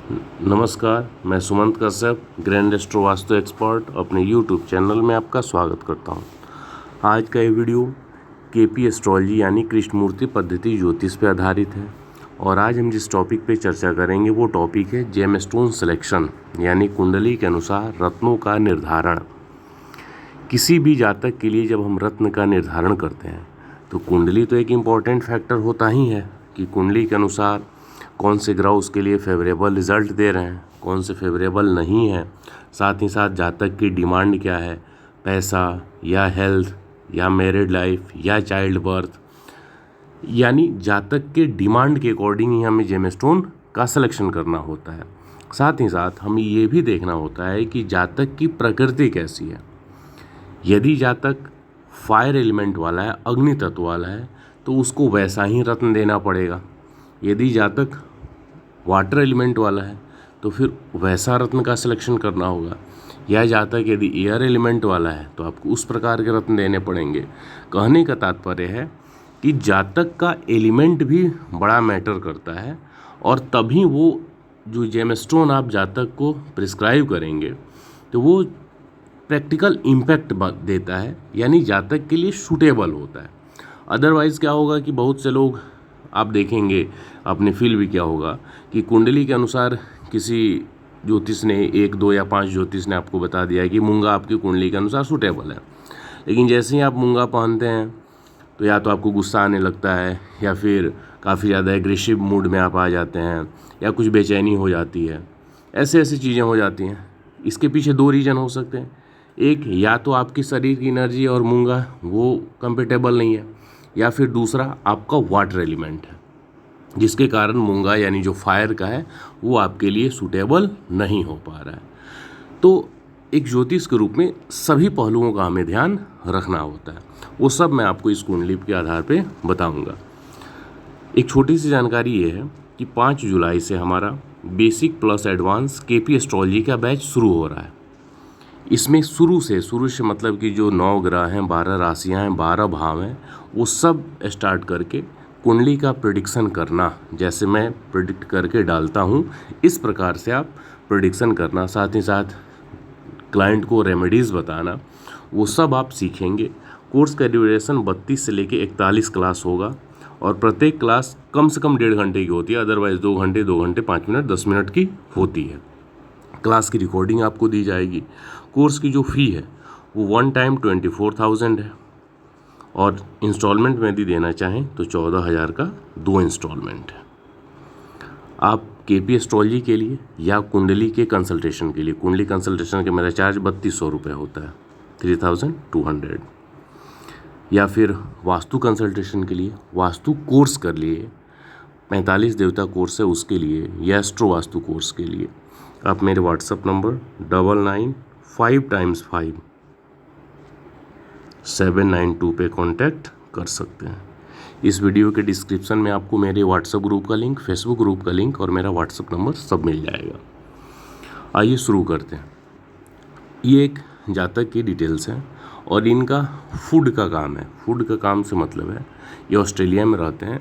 नमस्कार, मैं Sumant Kashyap grand astro vastu expert अपने यूट्यूब चैनल में आपका स्वागत करता हूं। आज का ये वीडियो केपी एस्ट्रोलॉजी यानी कृष्णमूर्ति पद्धति ज्योतिष पे आधारित है और आज हम जिस टॉपिक पे चर्चा करेंगे वो टॉपिक है जेमस्टोन सिलेक्शन यानी कुंडली के अनुसार रत्नों का निर्धारण। किसी भी जातक के लिए जब हम रत्न का निर्धारण करते हैं तो कुंडली तो एक इम्पॉर्टेंट फैक्टर होता ही है कि कुंडली के अनुसार कौन से ग्रह उसके लिए फेवरेबल रिजल्ट दे रहे हैं, कौन से फेवरेबल नहीं है, साथ ही साथ जातक की डिमांड क्या है, पैसा या हेल्थ या मैरिड लाइफ या चाइल्ड बर्थ, यानी जातक के डिमांड के अकॉर्डिंग ही हमें जेमस्टोन का सिलेक्शन करना होता है। साथ ही साथ हमें ये भी देखना होता है कि जातक की प्रकृति कैसी है। यदि जातक फायर एलिमेंट वाला है, अग्नि तत्व वाला है, तो उसको वैसा ही रत्न देना पड़ेगा। यदि जातक वाटर एलिमेंट वाला है तो फिर वैसा रत्न का सिलेक्शन करना होगा, या जातक यदि एयर एलिमेंट वाला है तो आपको उस प्रकार के रत्न देने पड़ेंगे। कहने का तात्पर्य है कि जातक का एलिमेंट भी बड़ा मैटर करता है और तभी वो जो जेमस्टोन आप जातक को प्रिस्क्राइब करेंगे तो वो प्रैक्टिकल इम्पैक्ट देता है, यानी जातक के लिए सूटेबल होता है। अदरवाइज़ क्या होगा कि बहुत से लोग आप देखेंगे, आपने फील भी क्या होगा कि कुंडली के अनुसार किसी ज्योतिष ने 1, 2 या 5 ज्योतिष ने आपको बता दिया कि मूंगा आपकी कुंडली के अनुसार सूटेबल है, लेकिन जैसे ही आप मूंगा पहनते हैं तो या तो आपको गुस्सा आने लगता है या फिर काफ़ी ज़्यादा एग्रेसिव मूड में आप आ जाते हैं या कुछ बेचैनी हो जाती है, ऐसे चीज़ें हो जाती हैं। इसके पीछे 2 रीज़न हो सकते हैं। एक, या तो आपकी शरीर की एनर्जी और मूंगा वो कंपेटेबल नहीं है, या फिर दूसरा आपका वाटर एलिमेंट है जिसके कारण मूंगा यानी जो फायर का है वो आपके लिए सूटेबल नहीं हो पा रहा है। तो एक ज्योतिष के रूप में सभी पहलुओं का हमें ध्यान रखना होता है, वो सब मैं आपको इस कुंडली के आधार पे बताऊंगा। एक छोटी सी जानकारी ये है कि 5 जुलाई से हमारा basic plus advance KP astrology का बैच शुरू हो रहा है। इसमें शुरू से मतलब कि जो 9 ग्रह हैं, 12 राशियां हैं, 12 भाव हैं, वो सब स्टार्ट करके कुंडली का प्रेडिक्शन करना, जैसे मैं प्रेडिक्ट करके डालता हूँ इस प्रकार से आप प्रेडिक्शन करना, साथ ही साथ क्लाइंट को रेमेडीज़ बताना, वो सब आप सीखेंगे। कोर्स का ड्यूरेशन 32 से लेके 41 क्लास होगा और प्रत्येक क्लास कम से कम 1.5 घंटे की होती है, अदरवाइज़ 2 घंटे 5 मिनट 10 मिनट की होती है। क्लास की रिकॉर्डिंग आपको दी जाएगी। कोर्स की जो फ़ी है वो 1 टाइम 24,000 है और इंस्टॉलमेंट में यदि देना चाहें तो 14,000 का 2 इंस्टॉलमेंट है। आप केपी एस्ट्रोलॉजी के लिए या कुंडली के कंसल्टेशन के लिए, कुंडली कंसल्टेशन के मेरा चार्ज 3200 रुपये होता है, 3200, या फिर वास्तु कंसल्टेशन के लिए वास्तु कोर्स कर लिए, 45 देवता कोर्स है उसके लिए, या एस्ट्रो वास्तु कोर्स के लिए आप मेरे व्हाट्सअप नंबर 9955 पे कांटेक्ट कर सकते हैं। इस वीडियो के डिस्क्रिप्शन में आपको मेरे व्हाट्सएप ग्रुप का लिंक, फेसबुक ग्रुप का लिंक और मेरा व्हाट्सएप नंबर सब मिल जाएगा। आइए शुरू करते हैं। ये एक जातक की डिटेल्स हैं और इनका फूड का काम है। फूड का काम से मतलब है ये ऑस्ट्रेलिया में रहते हैं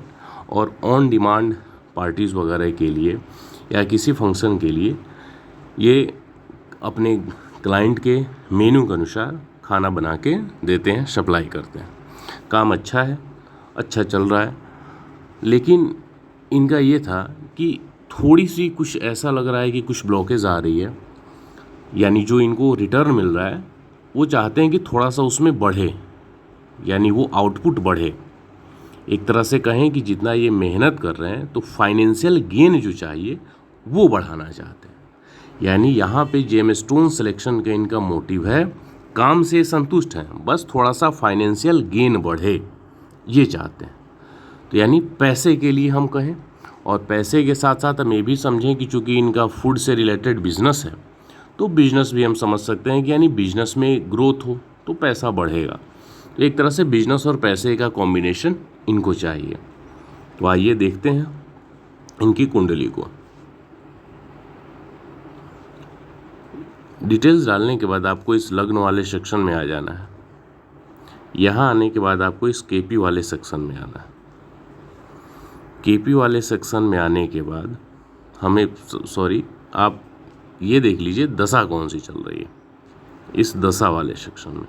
और ऑन डिमांड पार्टीज़ वगैरह के लिए या किसी फंक्शन के लिए ये अपने क्लाइंट के मेन्यू के अनुसार खाना बना के देते हैं, सप्लाई करते हैं। काम अच्छा है, अच्छा चल रहा है, लेकिन इनका ये था कि थोड़ी सी कुछ ऐसा लग रहा है कि कुछ ब्लॉकेज आ रही है, यानी जो इनको रिटर्न मिल रहा है वो चाहते हैं कि थोड़ा सा उसमें बढ़े, यानी वो आउटपुट बढ़े। एक तरह से कहें कि जितना ये मेहनत कर रहे हैं तो फाइनेंशियल गेन जो चाहिए वो बढ़ाना चाहते हैं। यानी यहाँ पे जेमस्टोन सिलेक्शन का इनका मोटिव है, काम से संतुष्ट हैं, बस थोड़ा सा फाइनेंशियल गेन बढ़े ये चाहते हैं। तो यानी पैसे के लिए हम कहें, और पैसे के साथ साथ हम ये भी समझें कि चूँकि इनका फूड से रिलेटेड बिजनेस है तो बिजनेस भी हम समझ सकते हैं कि यानी बिजनेस में ग्रोथ हो तो पैसा बढ़ेगा। तो एक तरह से बिजनेस और पैसे का कॉम्बिनेशन इनको चाहिए। तो आइए देखते हैं इनकी कुंडली को। डिटेल्स डालने के बाद आपको इस लग्न वाले सेक्शन में आ जाना है। यहाँ आने के बाद आपको इस केपी वाले सेक्शन में आना है। केपी वाले सेक्शन में आने के बाद हमें आप ये देख लीजिए दशा कौन सी चल रही है इस दशा वाले सेक्शन में।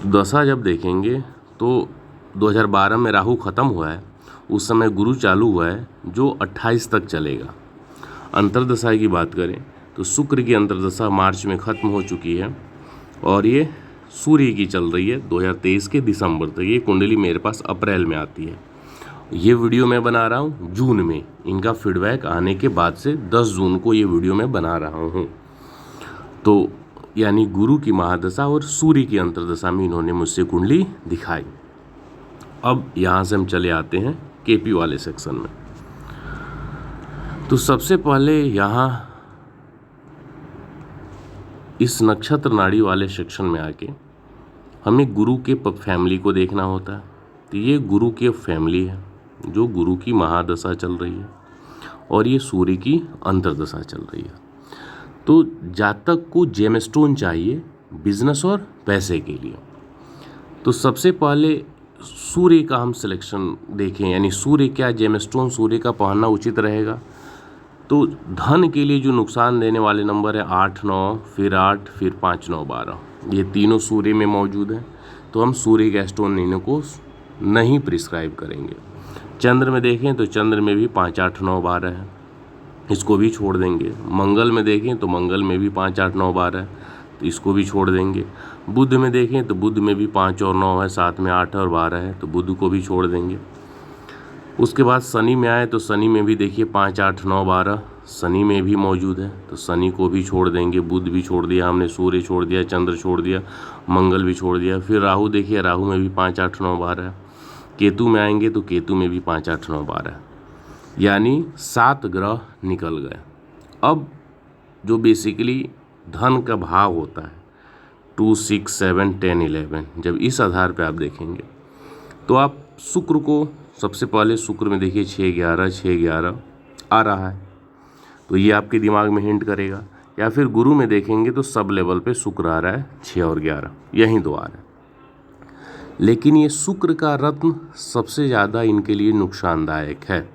तो दशा जब देखेंगे तो 2012 में राहु ख़त्म हुआ है, उस समय गुरु चालू हुआ है जो 28 तक चलेगा। अंतर्दशा की बात करें तो शुक्र की अंतर्दशा मार्च में ख़त्म हो चुकी है और ये सूर्य की चल रही है 2023 के दिसंबर तक। ये कुंडली मेरे पास अप्रैल में आती है। ये वीडियो मैं बना रहा हूँ जून में, इनका फीडबैक आने के बाद से 10 जून को ये वीडियो मैं बना रहा हूँ। तो यानी गुरु की महादशा और सूर्य की अंतर्दशा में इन्होंने मुझसे कुंडली दिखाई। अब यहाँ से हम चले आते हैं केपी वाले सेक्शन में। तो सबसे पहले यहाँ इस नक्षत्र नाड़ी वाले सेक्शन में आके हमें गुरु के फैमिली को देखना होता है। तो ये गुरु की फैमिली है जो गुरु की महादशा चल रही है और ये सूर्य की अंतर्दशा चल रही है। तो जातक को जेमस्टोन चाहिए बिजनेस और पैसे के लिए। तो सबसे पहले सूर्य का हम सिलेक्शन देखें, यानी सूर्य क्या जेमस्टोन सूर्य का पहनना उचित रहेगा। तो धन के लिए जो नुकसान देने वाले नंबर है 8 9 फिर 8 फिर 5 9 12, ये तीनों सूर्य में मौजूद हैं। तो हम सूर्य का स्टोन लेने को नहीं प्रिस्क्राइब करेंगे। चंद्र में देखें तो चंद्र में भी 5 8 9 12 है, इसको भी छोड़ देंगे। मंगल में देखें तो मंगल में भी 5 8 9 12 है, तो इसको भी छोड़ देंगे। बुध में देखें तो बुध में भी 5 और 9 है, साथ में 8 और 12 है, तो बुध को भी छोड़ देंगे। उसके बाद शनि में आए तो शनि में भी देखिए 5 8 9 12 शनि में भी मौजूद है, तो शनि को भी छोड़ देंगे। बुध भी छोड़ दिया हमने, सूर्य छोड़ दिया, चंद्र छोड़ दिया, मंगल भी छोड़ दिया। फिर राहु देखिए, राहु में भी 5 8 9 12 है। केतु में आएंगे तो केतु में भी 5 8 9 12 है, यानी 7 ग्रह निकल गए। अब जो बेसिकली धन का भाव होता है 2 6 7 10 11, जब इस आधार पे आप देखेंगे तो आप शुक्र को सबसे पहले शुक्र में देखिए 6 11 6 11 आ रहा है, तो ये आपके दिमाग में हिंट करेगा। या फिर गुरु में देखेंगे तो सब लेवल पे शुक्र आ रहा है 6 और 11, यही दो आ रहा है। लेकिन ये शुक्र का रत्न सबसे ज़्यादा इनके लिए नुकसानदायक है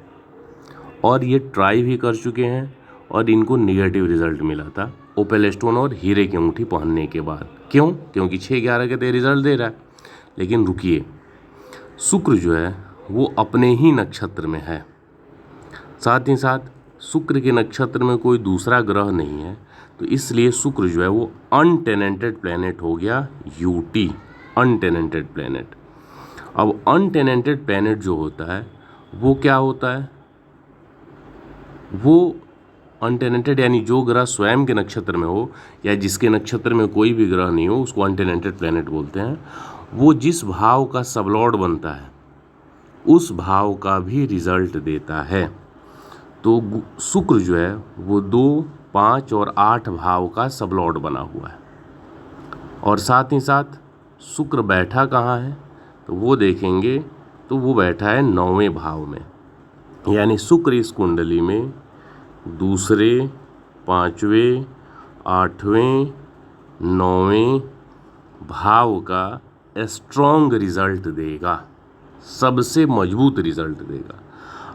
और ये ट्राई भी कर चुके हैं और इनको निगेटिव रिजल्ट मिला था ओपेल स्टोन और हीरे की अंगूठी पहनने के बाद। क्यों? क्योंकि 6 11 के तो रिजल्ट दे रहा है। लेकिन रुकिए, शुक्र जो है वो अपने ही नक्षत्र में है, साथ ही साथ शुक्र के नक्षत्र में कोई दूसरा ग्रह नहीं है, तो इसलिए शुक्र जो है वो अनटेनेंटेड प्लैनेट हो गया, यूटी अनटेनेंटेड प्लैनेट। अब अनटेनेंटेड प्लैनेट जो होता है वो क्या होता है, वो अनटेनेंटेड यानी जो ग्रह स्वयं के नक्षत्र में हो या जिसके नक्षत्र में कोई भी ग्रह नहीं हो उसको अनटेनेंटेड प्लैनेट बोलते हैं। वो जिस भाव का सबलॉर्ड बनता है उस भाव का भी रिजल्ट देता है। तो शुक्र जो है वो 2 5 और 8 भाव का सबलॉर्ड बना हुआ है। और साथ ही साथ शुक्र बैठा कहाँ है तो वो देखेंगे तो वो बैठा है 9वें भाव में, यानी शुक्र इस कुंडली में 2, 5वें, 8वें, 9वें भाव का स्ट्रॉन्ग रिजल्ट देगा, सबसे मजबूत रिजल्ट देगा।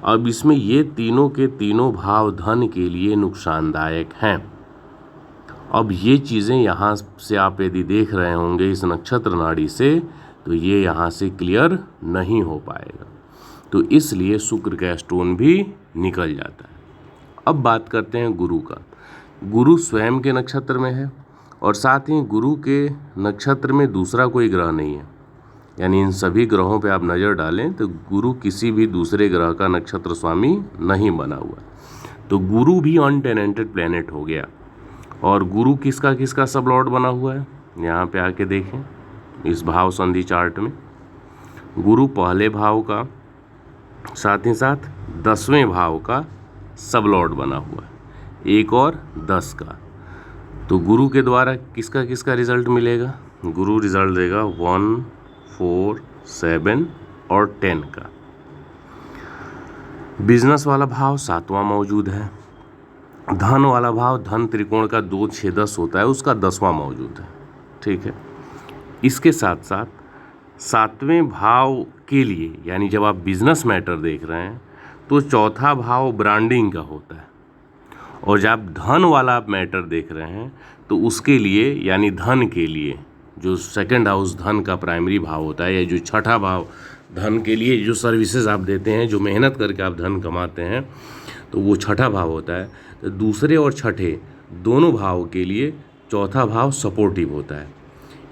अब इसमें ये तीनों के तीनों भाव धन के लिए नुकसानदायक हैं। अब ये चीज़ें यहाँ से आप यदि देख रहे होंगे इस नक्षत्र नाड़ी से तो ये यहाँ से क्लियर नहीं हो पाएगा, तो इसलिए शुक्र का स्टोन भी निकल जाता है। अब बात करते हैं गुरु का। गुरु स्वयं के नक्षत्र में है और साथ ही गुरु के नक्षत्र में दूसरा कोई ग्रह नहीं है, यानी इन सभी ग्रहों पे आप नज़र डालें तो गुरु किसी भी दूसरे ग्रह का नक्षत्र स्वामी नहीं बना हुआ, तो गुरु भी अनटेनेंटेड प्लैनेट हो गया। और गुरु किसका किसका सबलॉर्ड बना हुआ है, यहाँ पे आके देखें इस भाव संधि चार्ट में गुरु पहले भाव का साथ ही साथ 10वें भाव का सबलॉर्ड बना हुआ है, 1 और 10 का। तो गुरु के द्वारा किसका किसका रिजल्ट मिलेगा, गुरु रिजल्ट देगा 1 4 7 और 10 का। बिजनेस वाला भाव 7वां मौजूद है, धन वाला भाव धन त्रिकोण का 2 6 10 होता है उसका 10वां मौजूद है, ठीक है। इसके साथ साथ 7वें भाव के लिए यानी जब आप बिजनेस मैटर देख रहे हैं तो चौथा भाव ब्रांडिंग का होता है और जब धन वाला आप मैटर देख रहे हैं तो उसके लिए यानी धन के लिए जो सेकंड हाउस धन का प्राइमरी भाव होता है, या जो छठा भाव धन के लिए जो सर्विसेज आप देते हैं, जो मेहनत करके आप धन कमाते हैं, तो वो छठा भाव होता है। तो दूसरे और छठे दोनों भाव के लिए चौथा भाव सपोर्टिव होता है,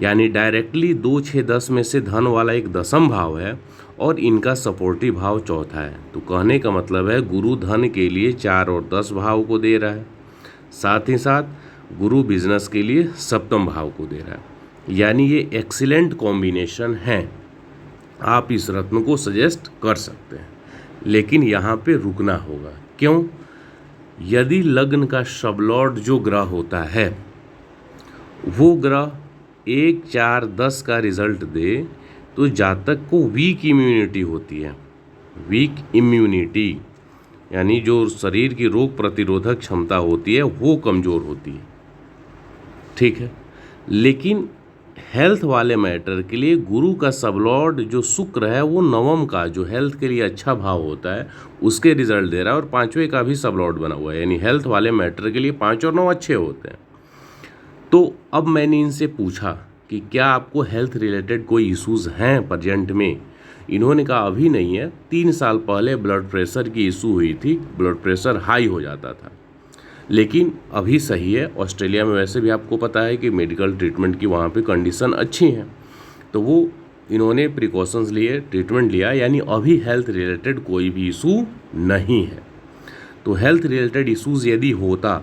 यानी डायरेक्टली 2, 6, 10 में से धन वाला एक दसम भाव है और इनका सपोर्टिव भाव चौथा है। तो कहने का मतलब है गुरु धन के लिए 4 और 10 भाव को दे रहा है, साथ ही साथ गुरु बिजनेस के लिए सप्तम भाव को दे रहा है। यानी ये एक्सीलेंट कॉम्बिनेशन है, आप इस रत्न को सजेस्ट कर सकते हैं। लेकिन यहाँ पे रुकना होगा, क्यों? यदि लग्न का सबलॉर्ड जो ग्रह होता है वो ग्रह 1, 4, 10 का रिजल्ट दे तो जातक को वीक इम्यूनिटी होती है। वीक इम्यूनिटी यानी जो शरीर की रोग प्रतिरोधक क्षमता होती है वो कमज़ोर होती है, ठीक है। लेकिन हेल्थ वाले मैटर के लिए गुरु का सबलॉर्ड जो शुक्र है वो नवम का जो हेल्थ के लिए अच्छा भाव होता है उसके रिजल्ट दे रहा है, और पांचवें का भी सबलॉर्ड बना हुआ है, यानी हेल्थ वाले मैटर के लिए 5 और 9 अच्छे होते हैं। तो अब मैंने इनसे पूछा कि क्या आपको हेल्थ रिलेटेड कोई इश्यूज़ हैं प्रेजेंट में? इन्होंने कहा अभी नहीं है, 3 साल पहले ब्लड प्रेशर की इशू हुई थी, ब्लड प्रेशर हाई हो जाता था, लेकिन अभी सही है। ऑस्ट्रेलिया में वैसे भी आपको पता है कि मेडिकल ट्रीटमेंट की वहाँ पे कंडीशन अच्छी हैं, तो वो इन्होंने प्रिकॉशंस लिए, ट्रीटमेंट लिया, यानी अभी हेल्थ रिलेटेड कोई भी इशू नहीं है। तो हेल्थ रिलेटेड इश्यूज़ यदि होता,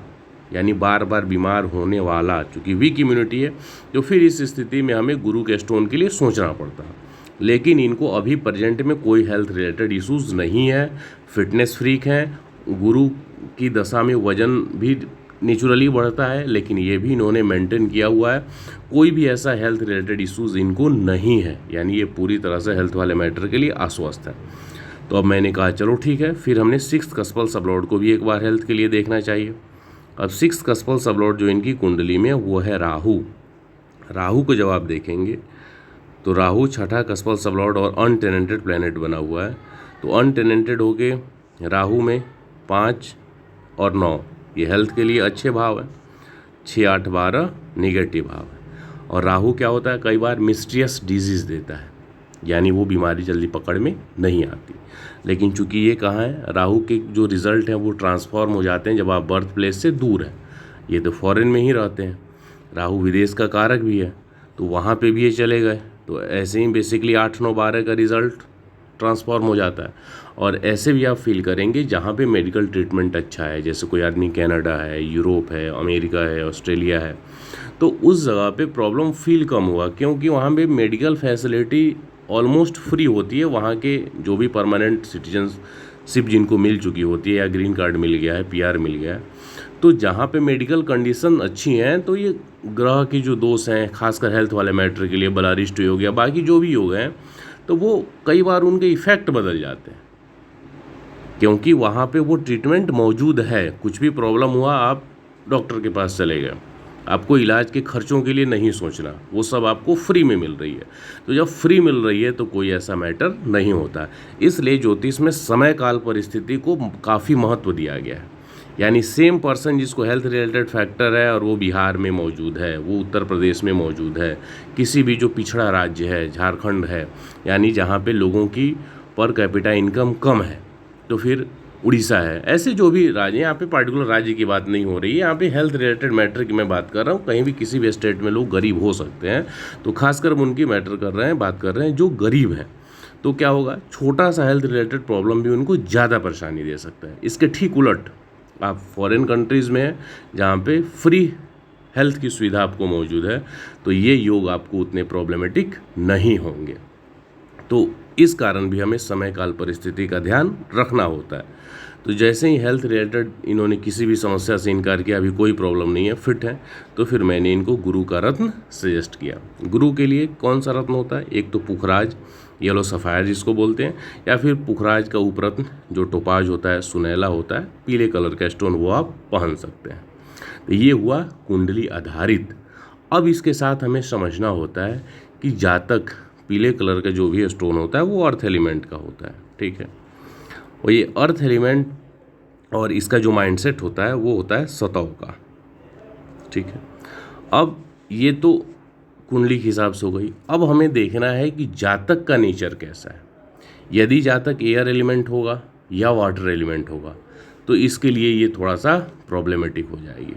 यानी बार बार बीमार होने वाला, चूँकि वीक इम्यूनिटी है, तो फिर इस स्थिति में हमें गुरु के स्टोन के लिए सोचना पड़ता। लेकिन इनको अभी प्रेजेंट में कोई हेल्थ रिलेटेड इश्यूज़ नहीं है, फिटनेस फ्रीक हैं, गुरु की दशा में वजन भी नेचुरली बढ़ता है, लेकिन ये भी इन्होंने मेंटेन किया हुआ है, कोई भी ऐसा हेल्थ रिलेटेड इश्यूज़ इनको नहीं है, यानी ये पूरी तरह से हेल्थ वाले मैटर के लिए आश्वस्त है। तो अब मैंने कहा चलो ठीक है, फिर हमने 6th कस्पल सबलॉर्ड को भी एक बार हेल्थ के लिए देखना चाहिए। अब 6th कस्पल सबलॉर्ड जो इनकी कुंडली में वो है राहु। राहु को जब आप देखेंगे तो राहु छठा कस्पल सबलॉर्ड और अनटेनेंटेड प्लैनेट बना हुआ है। तो अनटेनेंटेड हो के राहु में 5 और 9 ये हेल्थ के लिए अच्छे भाव है, 6, 8, 12 निगेटिव भाव है। और राहु क्या होता है, कई बार मिस्टीरियस डिजीज़ देता है, यानी वो बीमारी जल्दी पकड़ में नहीं आती। लेकिन चूंकि ये कहाँ है, राहु के जो रिज़ल्ट हैं वो ट्रांसफॉर्म हो जाते हैं जब आप बर्थ प्लेस से दूर हैं। ये तो फॉरेन में ही रहते हैं, राहु विदेश का कारक भी है, तो वहाँ पे भी ये चले गए, तो ऐसे ही बेसिकली 8, 9, 12 का रिज़ल्ट ट्रांसफॉर्म हो जाता है। और ऐसे भी आप फील करेंगे जहाँ पे मेडिकल ट्रीटमेंट अच्छा है, जैसे कोई आदमी कनाडा है, यूरोप है, अमेरिका है, ऑस्ट्रेलिया है, तो उस जगह पे प्रॉब्लम फील कम हुआ, क्योंकि वहाँ पे मेडिकल फैसिलिटी ऑलमोस्ट फ्री होती है। वहाँ के जो भी परमानेंट सिटीजनशिप जिनको मिल चुकी होती है, या ग्रीन कार्ड मिल गया है, PR मिल गया है, तो जहाँ पे मेडिकल कंडीशन अच्छी हैं, तो ये ग्रह की जो दोष हैं, खासकर हेल्थ वाले मैटर के लिए बलारिष्ट योग या बाकी जो भी योग हैं, तो वो कई बार उनके इफ़ेक्ट बदल जाते हैं, क्योंकि वहाँ पे वो ट्रीटमेंट मौजूद है। कुछ भी प्रॉब्लम हुआ आप डॉक्टर के पास चले गए, आपको इलाज के खर्चों के लिए नहीं सोचना, वो सब आपको फ्री में मिल रही है। तो जब फ्री मिल रही है तो कोई ऐसा मैटर नहीं होता। इसलिए ज्योतिष में समय काल परिस्थिति को काफ़ी महत्व दिया गया है, यानी सेम पर्सन जिसको हेल्थ रिलेटेड फैक्टर है और वो बिहार में मौजूद है, वो उत्तर प्रदेश में मौजूद है, किसी भी जो पिछड़ा राज्य है, झारखंड है, यानी जहाँ पे लोगों की पर कैपिटा इनकम कम है, तो फिर उड़ीसा है, ऐसे जो भी राज्य, यहाँ पे पार्टिकुलर राज्य की बात नहीं हो रही है, यहाँ पे हेल्थ रिलेटेड मैटर की मैं बात कर रहा हूँ। कहीं भी किसी भी स्टेट में लोग गरीब हो सकते हैं, तो खासकर हम उनकी मैटर कर रहे हैं, बात कर रहे हैं जो गरीब हैं। तो क्या होगा, छोटा सा हेल्थ रिलेटेड प्रॉब्लम भी उनको ज़्यादा परेशानी दे सकता है। इसके ठीक उलट आप फॉरेन कंट्रीज़ में हैं जहाँ पे फ्री हेल्थ की सुविधा आपको मौजूद है, तो ये योग आपको उतने प्रॉब्लमेटिक नहीं होंगे। तो इस कारण भी हमें समय काल परिस्थिति का ध्यान रखना होता है। तो जैसे ही हेल्थ रिलेटेड इन्होंने किसी भी समस्या से इनकार किया, अभी कोई प्रॉब्लम नहीं है, फिट है, तो फिर मैंने इनको गुरु का रत्न सजेस्ट किया। गुरु के लिए कौन सा रत्न होता है, एक तो पुखराज, येलो सफ़ायर जिसको बोलते हैं, या फिर पुखराज का उपरत्न जो टोपाज होता है, सुनहला होता है, पीले कलर का स्टोन, वो आप पहन सकते हैं। तो ये हुआ कुंडली आधारित। अब इसके साथ हमें समझना होता है कि जातक पीले कलर का जो भी स्टोन होता है वो अर्थ एलिमेंट का होता है, ठीक है। और ये अर्थ एलिमेंट और इसका जो माइंडसेट होता है वो होता है सतह का। ठीक है, अब ये तो कुंडली के हिसाब से हो गई। अब हमें देखना है कि जातक का नेचर कैसा है। यदि जातक एयर एलिमेंट होगा या वाटर एलिमेंट होगा तो इसके लिए ये थोड़ा सा प्रॉब्लमेटिक हो जाएगी।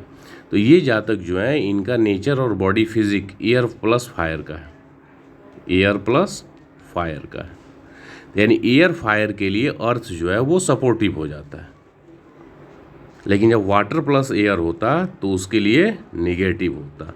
तो ये जातक जो है इनका नेचर और body physique air plus fire का है, एयर प्लस फायर का है। यानी एयर फायर के लिए अर्थ जो है वो सपोर्टिव हो जाता है, लेकिन जब वाटर प्लस एयर होता तो उसके लिए निगेटिव होता,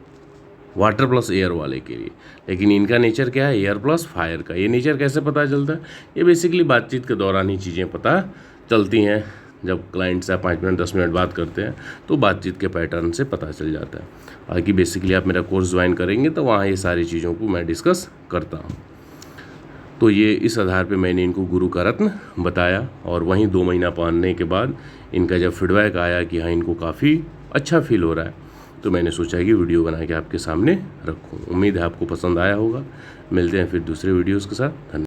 वाटर प्लस एयर वाले के लिए। लेकिन इनका नेचर क्या है, एयर प्लस फायर का। ये नेचर कैसे पता चलता है, ये बेसिकली बातचीत के दौरान ही चीज़ें पता चलती हैं। जब क्लाइंट से आप 5 मिनट 10 मिनट बात करते हैं तो बातचीत के पैटर्न से पता चल जाता है। बाकी बेसिकली आप मेरा कोर्स ज्वाइन करेंगे तो वहाँ ये सारी चीज़ों को मैं डिस्कस करता हूँ। तो ये इस आधार पे मैंने इनको गुरु का रत्न बताया, और वहीं 2 महीना पहनने के बाद इनका जब फीडबैक आया कि हाँ इनको काफ़ी अच्छा फील हो रहा है, तो मैंने सोचा कि वीडियो बना के आपके सामने रखूँ। उम्मीद है आपको पसंद आया होगा। मिलते हैं फिर दूसरे वीडियोज़ के साथ। धन्यवाद।